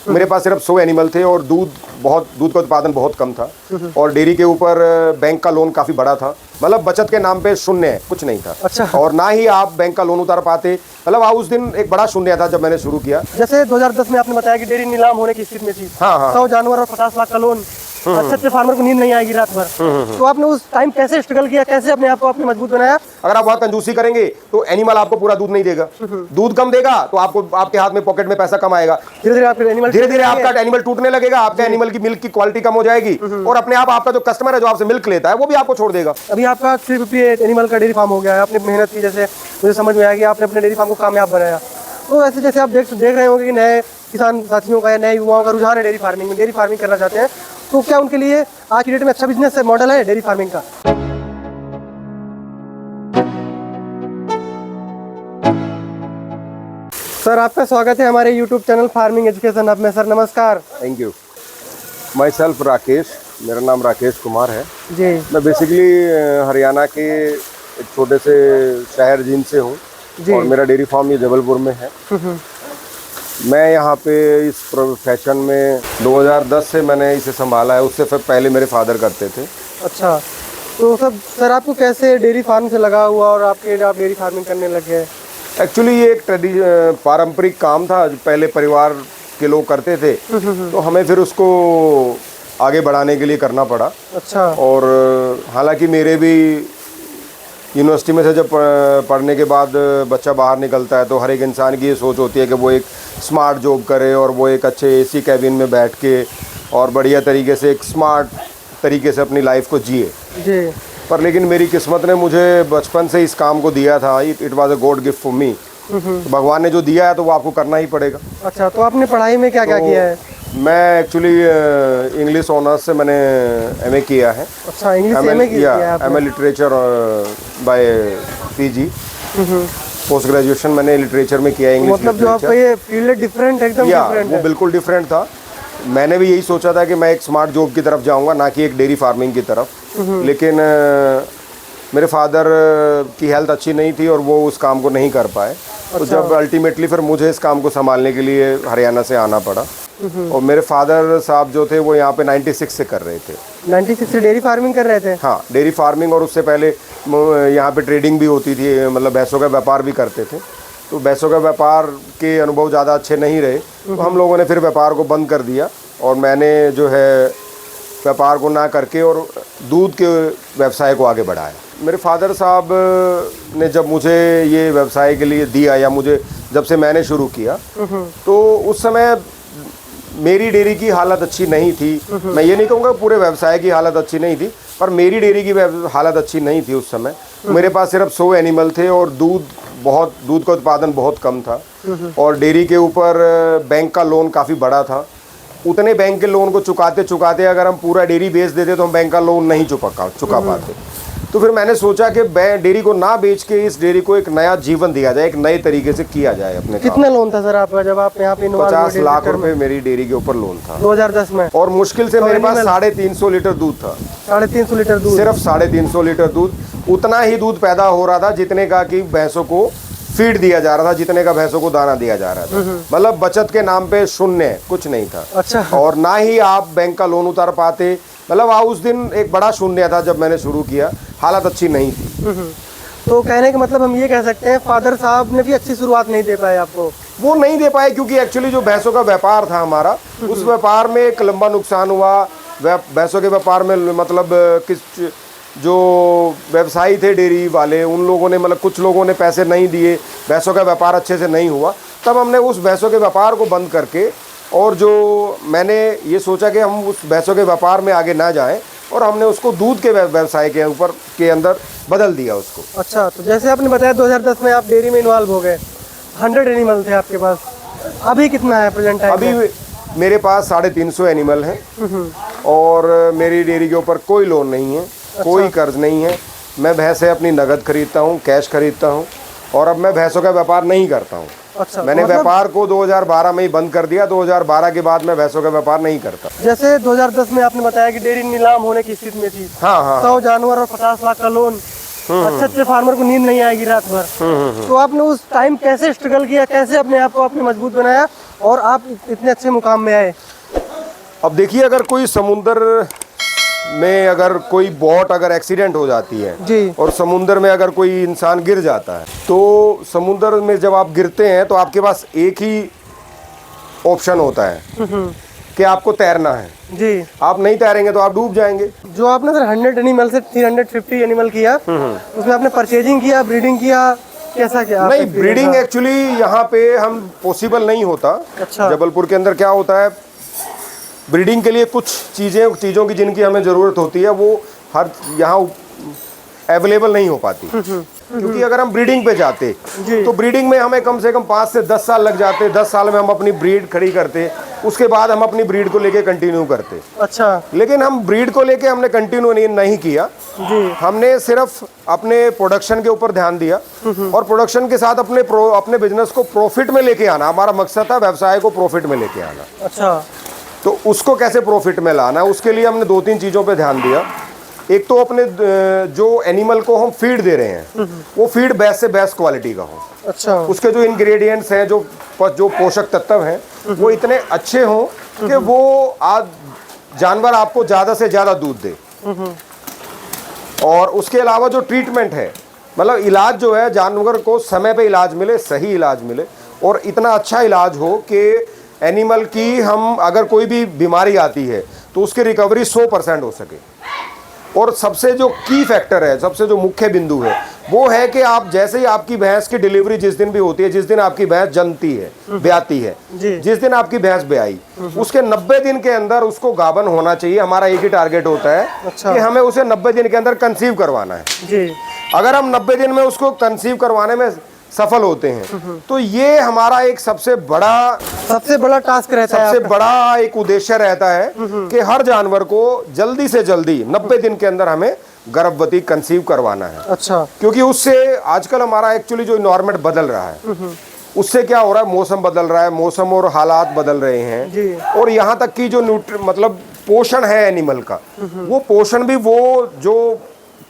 मेरे पास सिर्फ 100 एनिमल थे और दूध का उत्पादन बहुत कम था और डेयरी के ऊपर बैंक का लोन काफ़ी बड़ा था। मतलब बचत के नाम पे शून्य है, कुछ नहीं था। अच्छा। और ना ही आप बैंक का लोन उतार पाते। मतलब उस दिन एक बड़ा शून्य था जब मैंने शुरू किया। जैसे 2010 में आपने बताया कि डेयरी नीलाम होने की स्थिति में थी। हाँ। 100 जानवर और 50 लाख का लोन। अच्छे फार्मर को नींद नहीं आएगी रात भर। तो आपने उस टाइम कैसे स्ट्रगल किया, कैसे अपने आप को आपने मजबूत बनाया? अगर आप बहुत कंजूसी करेंगे तो एनिमल आपको पूरा दूध नहीं देगा। दूध कम देगा तो आपको आपके हाथ में पॉकेट में पैसा कम आएगा। धीरे धीरे आपका एनिमल टूटने लगेगा, आपका एनिमल की मिल्क की क्वालिटी कम हो जाएगी और अपने आप आपका जो कस्टमर है जो आपसे मिल्क लेता है वो भी आपको छोड़ देगा। अभी आपका 350 एनिमल का डेयरी फार्म हो गया है, आपने मेहनत की, जैसे मुझे समझ में आया कि आपने अपने डेयरी फार्म को कामयाब बनाया। तो ऐसे जैसे आप देख रहे होंगे कि नए किसान साथियों का या नए युवाओं का रुझान है डेयरी फार्मिंग में, डेयरी फार्मिंग करना चाहते हैं, तो क्या उनके लिए आज की डेट में अच्छा बिजनेस मॉडल है डेयरी फार्मिंग का? सर आपका स्वागत है हमारे YouTube channel farming education hub में। सर नमस्कार। Thank you. My self Rakesh, मेरा नाम राकेश कुमार है जी। मैं बेसिकली हरियाणा के एक छोटे से शहर जींद से हूँ और मेरा डेयरी फार्म ये जबलपुर में है। मैं यहाँ पे इस प्रोफेशन में 2010 से मैंने इसे संभाला है, उससे पहले मेरे फादर करते थे। अच्छा, तो सर आपको कैसे डेयरी फार्म से लगा हुआ और आप डेयरी फार्मिंग करने लगे? एक्चुअली ये एक पारंपरिक काम था जो पहले परिवार के लोग करते थे, तो हमें फिर उसको आगे बढ़ाने के लिए करना पड़ा। अच्छा। और हालांकि मेरे भी यूनिवर्सिटी में से जब पढ़ने के बाद बच्चा बाहर निकलता है तो हर एक इंसान की ये सोच होती है कि वो एक स्मार्ट जॉब करे और वो एक अच्छे एसी कैबिन में बैठ के और बढ़िया तरीके से एक स्मार्ट तरीके से अपनी लाइफ को जिए जी। पर लेकिन मेरी किस्मत ने मुझे बचपन से इस काम को दिया था। It was a God gift for me. भगवान ने जो दिया है तो वो आपको करना ही पड़ेगा। अच्छा, तो आपने पढ़ाई में क्या क्या किया है? मैं एक्चुअली इंग्लिश ऑनर्स से मैंने एमए किया है। अच्छा, इंग्लिश से एमए किया है आपने? MA literature bye PG. Post graduation मैंने लिटरेचर में किया है, इंग्लिश। मतलब जो आपका ये फील्ड डिफरेंट, एकदम डिफरेंट है। वो बिल्कुल डिफरेंट था। मैंने भी यही सोचा था कि मैं एक स्मार्ट जॉब की तरफ जाऊंगा, ना कि एक डेयरी फार्मिंग की तरफ। लेकिन मेरे फादर की हेल्थ अच्छी नहीं थी और वो उस काम को नहीं कर पाए। अच्छा। तो जब अल्टीमेटली फिर मुझे इस काम को संभालने के लिए हरियाणा से आना पड़ा। और मेरे फादर साहब जो थे वो यहाँ पे 96 से कर रहे थे। 96 से डेयरी फार्मिंग कर रहे थे? हाँ, डेयरी फार्मिंग। और उससे पहले यहाँ पे ट्रेडिंग भी होती थी, मतलब भैंसों का व्यापार भी करते थे। तो भैंसों का व्यापार के अनुभव ज़्यादा अच्छे नहीं रहे, तो हम लोगों ने फिर व्यापार को बंद कर दिया और मैंने जो है व्यापार को ना करके और दूध के व्यवसाय को आगे बढ़ाया। मेरे फादर साहब ने जब मुझे ये व्यवसाय के लिए दिया, या मुझे जब से मैंने शुरू किया, तो उस समय मेरी डेयरी की हालत अच्छी नहीं थी। मैं ये नहीं कहूँगा पूरे व्यवसाय की हालत अच्छी नहीं थी, पर मेरी डेयरी की हालत अच्छी नहीं थी उस समय। मेरे पास सिर्फ 100 एनिमल थे और दूध का उत्पादन बहुत कम था और डेयरी के ऊपर बैंक का लोन काफ़ी बड़ा था। उतने बैंक के लोन को चुकाते चुकाते अगर हम पूरा डेयरी बेच देते तो हम बैंक का लोन नहीं चुका पाते। तो फिर मैंने सोचा कि डेयरी को ना बेच के इस डेयरी को एक नया जीवन दिया जाए, एक नए तरीके से किया जाए अपने। कितना लोन था सर आपका जब आप यहाँ पे? 50 लाख रुपए मेरी डेयरी के ऊपर लोन था 2010 में। और मुश्किल से मेरे पास 350 लीटर दूध था। 350 लीटर दूध? सिर्फ 350 लीटर दूध। उतना ही दूध पैदा हो रहा था जितने का कि भैंसों को फीड दिया जा रहा था, जितने का भैंसों को दाना दिया जा रहा था। मतलब बचत के नाम पे शून्य, कुछ नहीं था। अच्छा। और ना ही आप बैंक का लोन उतार पाते। मतलब उस दिन एक बड़ा शून्य था जब मैंने शुरू किया, हालत अच्छी नहीं थी। तो कहने का मतलब हम ये कह सकते हैं फादर साहब ने भी अच्छी शुरुआत नहीं दे पाए आपको? वो नहीं दे पाए क्योंकि एक्चुअली जो भैंसों का व्यापार था हमारा, उस व्यापार में एक लंबा नुकसान हुआ। भैंसों के व्यापार में मतलब जो व्यवसायी थे डेयरी वाले, उन लोगों ने मतलब कुछ लोगों ने पैसे नहीं दिए, भैंसों का व्यापार अच्छे से नहीं हुआ। तब हमने उस भैंसों के व्यापार को बंद करके और जो मैंने ये सोचा कि हम उस भैंसों के व्यापार में आगे ना जाएं और हमने उसको दूध के व्यवसाय के अंदर बदल दिया उसको। अच्छा, तो जैसे आपने बताया 2010 में आप डेयरी में इन्वॉल्व हो गए, 100 एनिमल थे आपके पास। अभी कितना है प्रेजेंट टाइम? अभी मेरे पास 350 एनिमल हैं और मेरी डेयरी के ऊपर कोई लोन नहीं है। अच्छा। कोई कर्ज नहीं है। मैं भैंसें अपनी नगद खरीदता हूँ, कैश खरीदता हूँ और अब मैं भैंसों का व्यापार नहीं करता हूँ। अच्छा, मैंने व्यापार को 2012 में ही बंद कर दिया। 2012 के बाद मैं भैंसों का व्यापार नहीं करता। जैसे 2010 में आपने बताया कि डेयरी नीलाम होने की स्थिति में थी। हाँ। 100 जानवर और 50 लाख का लोन। अच्छे फार्मर को नींद नहीं आएगी रात भर। तो आपने उस टाइम कैसे स्ट्रगल किया, कैसे अपने आप को आपने मजबूत बनाया और आप इतने अच्छे मुकाम में आए। अब देखिए, अगर कोई समुंदर में अगर कोई बोट अगर एक्सीडेंट हो जाती है जी। और समुंदर में अगर कोई इंसान गिर जाता है, तो समुंदर में जब आप गिरते हैं तो आपके पास एक ही ऑप्शन होता है कि आपको तैरना है। जी। आप नहीं तैरेंगे तो आप डूब जाएंगे। जो आपने सर 100 एनिमल से 350 एनिमल किया, उसमें आपने परचेजिंग किया, ब्रीडिंग किया, कैसा किया? नहीं, ब्रीडिंग एक्चुअली यहाँ पे हम पॉसिबल नहीं होता। अच्छा। जबलपुर के अंदर क्या होता है, ब्रीडिंग के लिए कुछ चीज़ों की जिनकी हमें ज़रूरत होती है वो हर यहाँ अवेलेबल नहीं हो पाती। क्योंकि अगर हम ब्रीडिंग पे जाते तो ब्रीडिंग में हमें कम से कम 5 से 10 साल लग जाते। 10 साल में हम अपनी ब्रीड खड़ी करते, उसके बाद हम अपनी ब्रीड को लेके कंटिन्यू करते। अच्छा। लेकिन हम ब्रीड को लेके हमने कंटिन्यू नहीं किया जी। हमने सिर्फ अपने प्रोडक्शन के ऊपर ध्यान दिया और प्रोडक्शन के साथ अपने बिजनेस को प्रॉफिट में लेके आना। हमारा मकसद था व्यवसाय को प्रॉफिट में लेके आना। अच्छा। तो उसको कैसे प्रॉफिट में लाना है, उसके लिए हमने 2-3 चीज़ों पे ध्यान दिया। एक तो अपने जो एनिमल को हम फीड दे रहे हैं वो फीड बेस्ट से बेस्ट क्वालिटी का हो। अच्छा। उसके जो इंग्रेडिएंट्स हैं, जो पोषक तत्व हैं, वो इतने अच्छे हों कि वो आज जानवर आपको ज़्यादा से ज़्यादा दूध दे। और उसके अलावा जो ट्रीटमेंट है, मतलब इलाज जो है, जानवर को समय पे इलाज मिले, सही इलाज मिले और इतना अच्छा इलाज हो कि एनिमल की हम अगर कोई भी बीमारी आती है तो उसकी रिकवरी 100% हो सके। और सबसे जो की फैक्टर है, सबसे जो मुख्य बिंदु है, वो है कि आप जैसे ही आपकी भैंस की डिलीवरी जिस दिन भी होती है, जिस दिन आपकी भैंस जन्मती है, ब्याती है, जिस दिन आपकी भैंस ब्याई, उसके 90 दिन के अंदर उसको गाभन होना चाहिए। हमारा एक ही टारगेट होता है। अच्छा। कि हमें उसे 90 दिन के अंदर कंसीव करवाना है। जी। अगर हम 90 दिन में उसको कंसीव करवाने में सफल होते हैं तो ये हमारा एक सबसे बड़ा टास्क रहता है, सबसे बड़ा एक उद्देश्य रहता है कि हर जानवर को जल्दी से जल्दी 90 दिन के अंदर हमें गर्भवती कंसीव करवाना है। अच्छा। क्योंकि उससे आजकल हमारा एक्चुअली जो इन्वायरमेंट बदल रहा है, उससे क्या हो रहा है, मौसम बदल रहा है, मौसम और हालात बदल रहे हैं जी। और यहाँ तक कि जो मतलब पोषण है एनिमल का, वो पोषण भी वो जो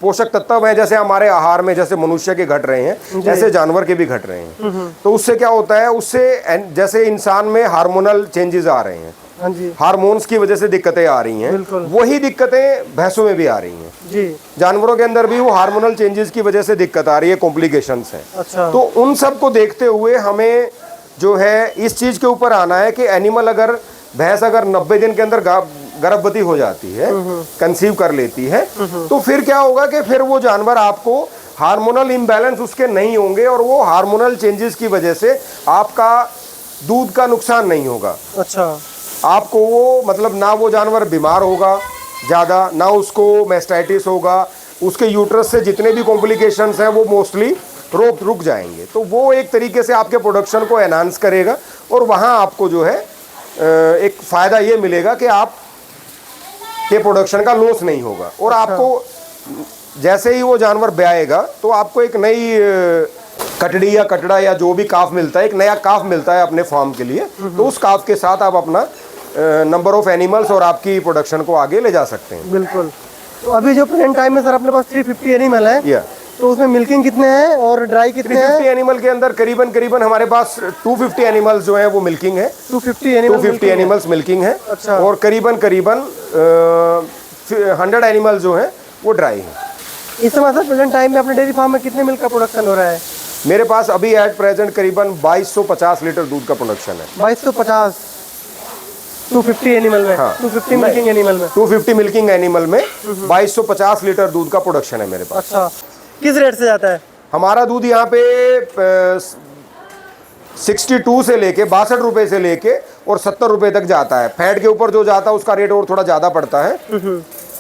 पोषक तत्व हैं, जैसे हमारे आहार में जैसे मनुष्य के घट रहे हैं, ऐसे जानवर के भी घट रहे हैं। तो उससे क्या होता है, उससे जैसे इंसान में हार्मोनल चेंजेस आ रहे हैं, हाँ जी, हार्मोन्स की वजह से दिक्कतें आ रही हैं, वही दिक्कतें भैंसों में भी आ रही हैं जी। जानवरों के अंदर भी वो हार्मोनल चेंजेस की वजह से दिक्कत आ रही है, कॉम्प्लिकेशंस हैं। अच्छा। तो उन सब को देखते हुए हमें जो है इस चीज के ऊपर आना है कि एनिमल अगर भैंस अगर 90 दिन के अंदर गर्भवती हो जाती है, कंसीव कर लेती है, तो फिर क्या होगा कि फिर वो जानवर आपको हार्मोनल इम्बैलेंस उसके नहीं होंगे और वो हार्मोनल चेंजेस की वजह से आपका दूध का नुकसान नहीं होगा। अच्छा। आपको वो मतलब ना वो जानवर बीमार होगा ज़्यादा, ना उसको मैस्टाइटिस होगा, उसके यूट्रस से जितने भी कॉम्प्लिकेशंस हैं वो मोस्टली रुक जाएंगे। तो वो एक तरीके से आपके प्रोडक्शन को एनहांस करेगा और वहाँ आपको जो है एक फ़ायदा ये मिलेगा कि आप के प्रोडक्शन का लॉस नहीं होगा। और आपको जैसे ही वो जानवर ब्याएगा तो आपको एक नई कटड़ी या कटड़ा या जो भी काफ मिलता है, एक नया काफ मिलता है अपने फार्म के लिए, तो उस काफ के साथ आप अपना नंबर ऑफ एनिमल्स और आपकी प्रोडक्शन को आगे ले जा सकते हैं। बिल्कुल। तो अभी जो प्रेजेंट टाइम में सर अपने पास 350 एनिमल है, तो उसमें मिल्किंग कितने हैं और ड्राई कितने हैं? 350 एनिमल के अंदर करीबन हमारे पास 250 एनिमल्स जो हैं वो मिल्किंग है। 250 एनिमल्स मिल्किंग है। अच्छा। और करीबन 100 एनिमल्स जो हैं वो ड्राई हैं। इस समय सर प्रेजेंट टाइम में अपने डेयरी फार्म में कितने मिल्क का प्रोडक्शन हो रहा है? मेरे पास अभी एट प्रेजेंट करीबन 2250 लीटर दूध का प्रोडक्शन है। 2250 250 एनिमल में? हाँ। 250 मिल्किंग एनिमल में? 250 मिल्किंग एनिमल में 2250 लीटर दूध का प्रोडक्शन है मेरे पास। अच्छा। किस रेट से जाता है हमारा दूध? यहाँ पे 62 से लेके 62 रुपए से लेके और 70 रुपए तक जाता है। फैट के ऊपर जो जाता है उसका रेट और थोड़ा ज़्यादा पड़ता है,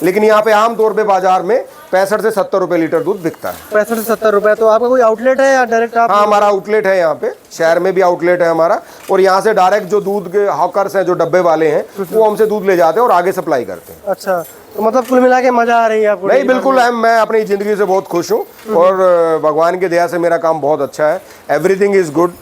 लेकिन यहाँ पे आमतौर पे बाजार में 65 से 70 रुपए लीटर दूध बिकता है। 65 से 70 रुपए। तो आपका कोई आउटलेट है या डायरेक्ट आप? हाँ, हमारा आउटलेट है यहाँ पे, शहर में भी आउटलेट है हमारा, और यहाँ से डायरेक्ट जो दूध के हॉकर्स हैं, जो डब्बे वाले हैं, वो हमसे दूध ले जाते हैं और आगे सप्लाई करते हैं। अच्छा। तो मतलब कुल मिला के मजा आ रही है आपको? नहीं, बिल्कुल। मैं अपनी ज़िंदगी से बहुत खुश हूँ और भगवान की दया से मेरा काम बहुत अच्छा है। एवरीथिंग इज़ गुड,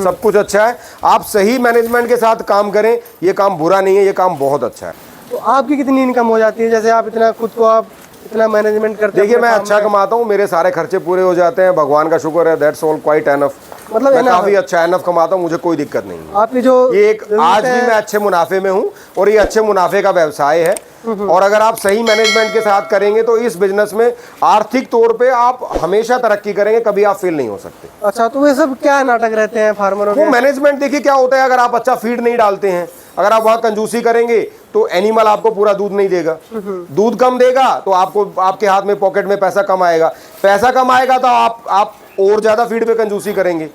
सब कुछ अच्छा है। आप सही मैनेजमेंट के साथ काम करें, ये काम बुरा नहीं है, ये काम बहुत अच्छा है। तो आपकी कितनी इनकम हो जाती है? जैसे आप इतना खुद को आप इतना मैनेजमेंट करते हैं? देखिए, मैं अच्छा कमाता हूँ, मेरे सारे खर्चे पूरे हो जाते हैं, भगवान का शुक्र है, दैट्स ऑल क्वाइट एनफ। मतलब मैं काफी अच्छा एनफ कमाता हूँ, मुझे कोई दिक्कत नहीं है। आपकी जो ये एक आज भी मैं अच्छे मुनाफे में हूँ और ये अच्छे मुनाफे का व्यवसाय है। और अगर आप सही मैनेजमेंट के साथ करेंगे तो इस बिजनेस में आर्थिक तौर पे आप हमेशा तरक्की करेंगे, कभी आप फेल नहीं हो सकते। अच्छा, तो ये सब क्या नाटक रहते हैं फार्मरों वो के? मैनेजमेंट देखिए क्या होता है, अगर आप अच्छा फीड नहीं डालते हैं, अगर आप वहाँ कंजूसी करेंगे तो एनिमल आपको पूरा दूध नहीं देगा, दूध कम देगा तो आपको आपके हाथ में पॉकेट में पैसा कम आएगा, पैसा कम आएगा तो आप और ज्यादा फीड पे कंजूसी करेंगे,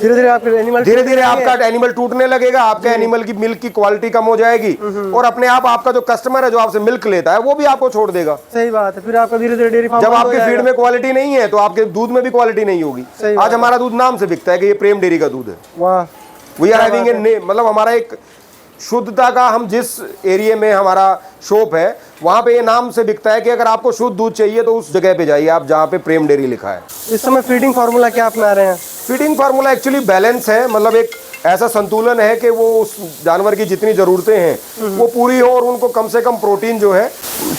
धीरे धीरे आपके एनिमल धीरे धीरे आपका एनिमल टूटने लगेगा, आपके एनिमल की मिल्क की क्वालिटी कम हो जाएगी और अपने आप आपका जो कस्टमर है जो आपसे मिल्क लेता है वो भी आपको छोड़ देगा। सही बात है, फिर आपका धीरे धीरे डेयरी फार्म जब आपके फीड में क्वालिटी नहीं है तो आपके दूध में भी क्वालिटी नहीं होगी। आज हमारा दूध नाम से बिकता है कि ये प्रेम डेयरी का दूध है। वाह, वी आर हैविंग ए, मतलब हमारा एक शुद्धता का, हम जिस एरिया में हमारा शॉप है वहाँ पे ये नाम से बिकता है कि अगर आपको शुद्ध दूध चाहिए तो उस जगह पे जाइए आप जहाँ पे प्रेम डेयरी लिखा है। इस समय फीडिंग फार्मूला क्या अपना रहे हैं? फीडिंग फार्मूला एक्चुअली बैलेंस है, मतलब एक ऐसा संतुलन है कि वो उस जानवर की जितनी ज़रूरतें हैं वो पूरी हो और उनको कम से कम प्रोटीन जो है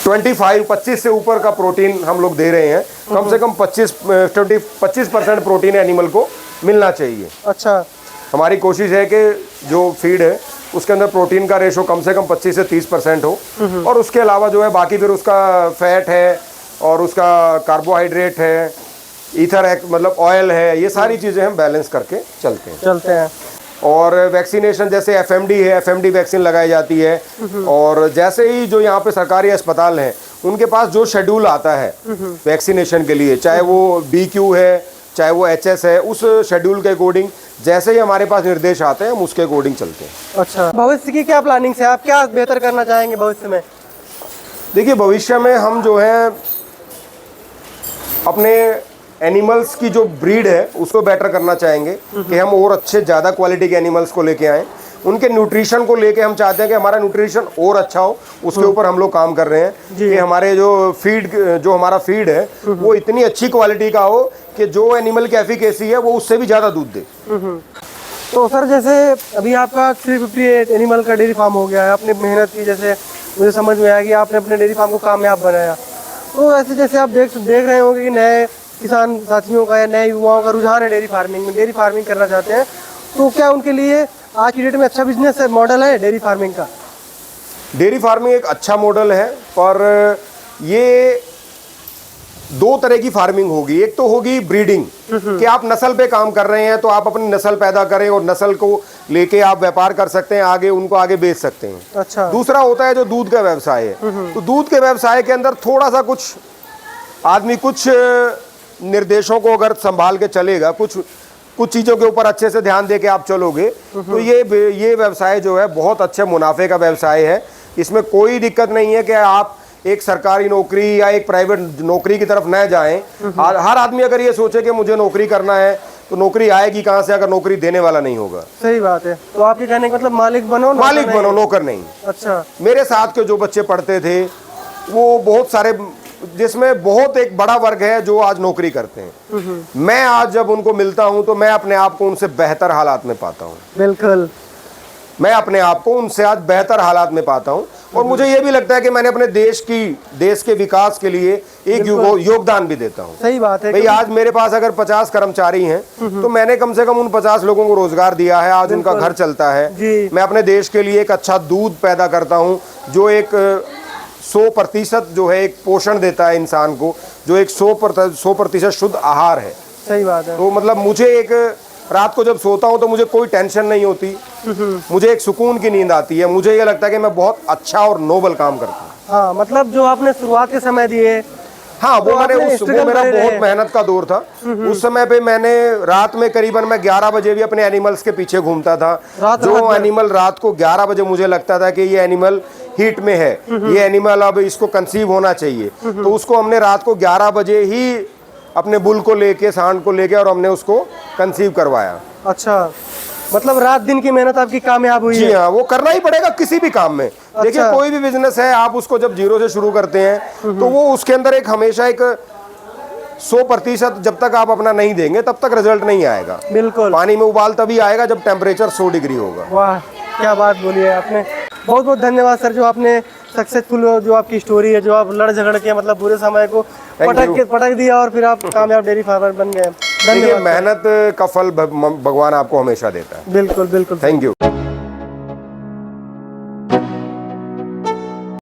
25 से ऊपर का प्रोटीन हम लोग दे रहे हैं। कम से कम 25% प्रोटीन एनिमल को मिलना चाहिए। अच्छा, हमारी कोशिश है कि जो फीड है उसके अंदर प्रोटीन का रेशो कम से कम 25 से 30% हो और उसके अलावा जो है बाकी फिर उसका फैट है और उसका कार्बोहाइड्रेट है, ईथर है, मतलब ऑयल है, ये सारी चीज़ें हम बैलेंस करके चलते हैं। और वैक्सीनेशन जैसे एफएमडी है, एफएमडी वैक्सीन लगाई जाती है। और जैसे ही जो यहाँ पे सरकारी अस्पताल हैं उनके पास जो शेड्यूल आता है वैक्सीनेशन के लिए, चाहे वो BQ है चाहे वो HS है, उस शेड्यूल के अकॉर्डिंग जैसे ही हमारे पास निर्देश आते हैं हम उसके अकॉर्डिंग चलते हैं। अच्छा, भविष्य की क्या प्लानिंग है? आप क्या बेहतर करना चाहेंगे भविष्य में? देखिए भविष्य में हम जो है अपने एनिमल्स की जो ब्रीड है उसको बेटर करना चाहेंगे कि हम और अच्छे ज़्यादा क्वालिटी के एनिमल्स को लेके आएँ। उनके न्यूट्रिशन को लेके हम चाहते हैं कि हमारा न्यूट्रिशन और अच्छा हो, उसके ऊपर हम लोग काम कर रहे हैं कि हमारे जो हमारा फीड है वो इतनी अच्छी क्वालिटी का हो कि जो एनिमल की एफिकेसी है वो उससे भी ज़्यादा दूध दे। तो सर जैसे अभी आपका 358 एनिमल का डेयरी फार्म हो गया है, आपने मेहनत की, जैसे मुझे समझ में आया कि आपने अपने डेयरी फार्म को कामयाब बनाया, तो ऐसे जैसे आप देख रहे होंगे कि नए किसान साथियों का या नए युवाओं का रुझान है डेयरी फार्मिंग में, डेयरी फार्मिंग करना चाहते हैं, तो क्या उनके लिए आज की डेट में अच्छा बिजनेस है, मॉडल है डेयरी फार्मिंग का? डेयरी फार्मिंग एक अच्छा मॉडल है, पर ये दो तरह की फार्मिंग होगी। एक तो होगी ब्रीडिंग कि आप नस्ल पे काम कर रहे हैं तो आप अपनी नस्ल पैदा करें और नस्ल को लेके आप व्यापार कर सकते हैं, आगे उनको आगे बेच सकते हैं। अच्छा, दूसरा होता है जो दूध का व्यवसाय है। तो दूध के व्यवसाय के अंदर थोड़ा सा कुछ आदमी कुछ निर्देशों को अगर संभाल के चलेगा, कुछ चीज़ों के ऊपर अच्छे से ध्यान दे के आप चलोगे तो ये व्यवसाय जो है बहुत अच्छे मुनाफे का व्यवसाय है। इसमें कोई दिक्कत नहीं है कि आप एक सरकारी नौकरी या एक प्राइवेट नौकरी की तरफ न जाएं। हर आदमी अगर ये सोचे कि मुझे नौकरी करना है तो नौकरी आएगी कहाँ से अगर नौकरी देने वाला नहीं होगा। सही बात है। तो आपके कहने का मतलब मालिक बनो, नौकर नहीं। अच्छा, मेरे साथ के जो बच्चे पढ़ते थे वो बहुत सारे, जिसमें बहुत एक बड़ा वर्ग है जो आज नौकरी करते हैं। मैं आज जब उनको मिलता हूं तो मैं अपने आप को उनसे बेहतर हालात में पाता हूं। बिल्कुल, मैं अपने आप को उनसे आज बेहतर हालात में पाता हूं और मुझे ये भी लगता है कि मैंने अपने देश के विकास के लिए एक योगदान भी देता हूं। सही बात है। भाई आज मेरे पास अगर 50 कर्मचारी हैं तो मैंने कम से कम उन 50 लोगों को रोजगार दिया है, आज उनका घर चलता है। मैं अपने देश के लिए एक अच्छा दूध पैदा करता हूँ जो एक 100% जो है एक पोषण देता है इंसान को, जो एक 100% शुद्ध आहार है। सही बात है। तो मतलब मुझे एक रात को जब सोता हूँ तो मुझे कोई टेंशन नहीं होती, मुझे एक सुकून की नींद आती है। मुझे ये लगता है कि मैं बहुत अच्छा और नोबल काम करता हूँ। हाँ, मतलब जो आपने शुरुआत के समय दिए, हाँ वो मेरा बहुत मेहनत का दौर था। उस समय पे मैंने रात में करीबन मैं 11 बजे भी अपने एनिमल्स के पीछे घूमता था। जो एनिमल रात को 11 बजे मुझे लगता था कि ये एनिमल हीट में है, ये एनिमल अब इसको कंसीव होना चाहिए, तो उसको हमने रात को 11 बजे ही अपने बुल को लेके, सांड को लेके और हमने उसको कंसीव करवाया। अच्छा, मतलब रात दिन की मेहनत आपकी कामयाब हुई? जी हाँ, वो करना ही पड़ेगा किसी भी काम में। देखिए कोई भी बिजनेस है, आप उसको जब 0 से शुरू करते हैं तो वो उसके अंदर एक हमेशा एक 100% जब तक आप अपना नहीं देंगे तब तक रिजल्ट नहीं आएगा। बिल्कुल, पानी में उबाल तभी आएगा जब टेम्परेचर 100 डिग्री होगा। वाह, क्या बात बोली है आपने। बहुत बहुत धन्यवाद सर, जो आपने सक्सेसफुल, जो आपकी स्टोरी है, जो आप लड़ झगड़ के मतलब बुरे समय को पटक दिया और फिर आप कामयाब डेयरी फार्मर बन गए। देखिए मेहनत का फल भगवान आपको हमेशा देता है। बिल्कुल बिल्कुल। Thank you.